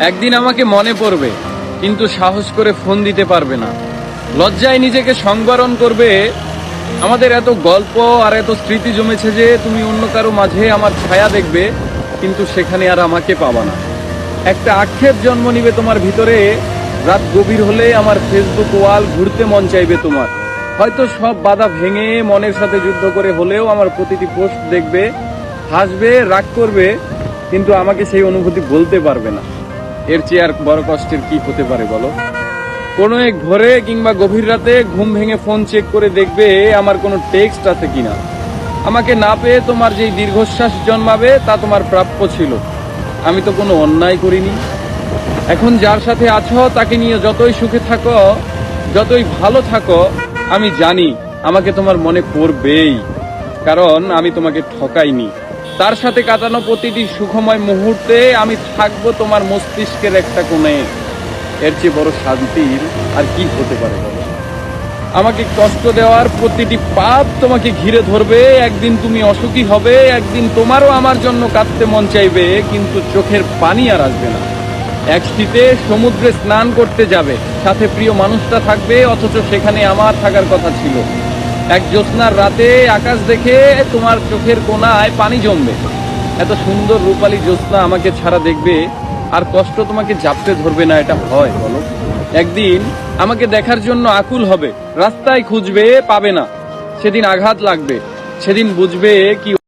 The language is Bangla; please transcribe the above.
একদিন আমাকে মনে পড়বে, কিন্তু সাহস করে ফোন দিতে পারবে না। লজ্জায় নিজেকে সংবরণ করবে। আমাদের এত গল্প আর এত স্মৃতি জমেছে যে তুমি অন্য কারো মাঝে আমার ছায়া দেখবে, কিন্তু সেখানে আর আমাকে পাবা না। একটা আক্ষেপ জন্ম নিবে তোমার ভিতরে। রাত গভীর হলে আমার ফেসবুক ওয়াল ঘুরতে মন চাইবে তোমার। হয়তো সব বাধা ভেঙে মনের সাথে যুদ্ধ করে হলেও আমার প্রতিটি পোস্ট দেখবে, হাসবে, রাগ করবে, কিন্তু আমাকে সেই অনুভূতি বলতে পারবে না। এর চেয়ে আর বড় কষ্টের কি হতে পারে বলো? কোনো এক ভোরে কিংবা গভীর রাতে ঘুম ভেঙে ফোন চেক করে দেখবে আমার কোনো টেক্সট আছে কিনা। আমাকে না পেয়ে তোমার যেই দীর্ঘশ্বাস জন্মাবে তা তোমার প্রাপ্য ছিল। আমি তো কোনো অন্যায় করিনি। এখন যার সাথে আছো তাকে নিয়ে যতই সুখে থাকো, যতই ভালো থাকো, আমি জানি আমাকে তোমার মনে পড়বেই, কারণ আমি তোমাকে ঠকাইনি। তার সাথে কাটানো প্রতিটি সুখময় মুহূর্তে আমি থাকবো তোমার মস্তিষ্কের একটা কোণে। এর চেয়ে বড় শান্তির আর কি হতে পারে বলো? আমাকে কষ্ট দেওয়ার প্রতিটি পাপ তোমাকে ঘিরে ধরবে। একদিন তুমি অসুখী হবে, একদিন তোমারও আমার জন্য কাঁদতে মন চাইবে, কিন্তু চোখের পানি আর আসবে না। এক শীতে সমুদ্রে স্নান করতে যাবে, সাথে প্রিয় মানুষটা থাকবে, অথচ সেখানে আমার থাকার কথা ছিল। এক জ্যোৎস্নার রাতে আকাশ দেখে তোমার চোখের কোণায় পানি জমবে। এত সুন্দর রূপালী জ্যোৎস্না আমাকে ছাড়া দেখবে, আর কষ্ট তোমাকে জাপটে ধরবে না। এটা হয় বলো? একদিন আমাকে দেখার জন্য আকুল হবে, রাস্তায় খুঁজবে, পাবে না। সেদিন আঘাত লাগবে, সেদিন বুঝবে কি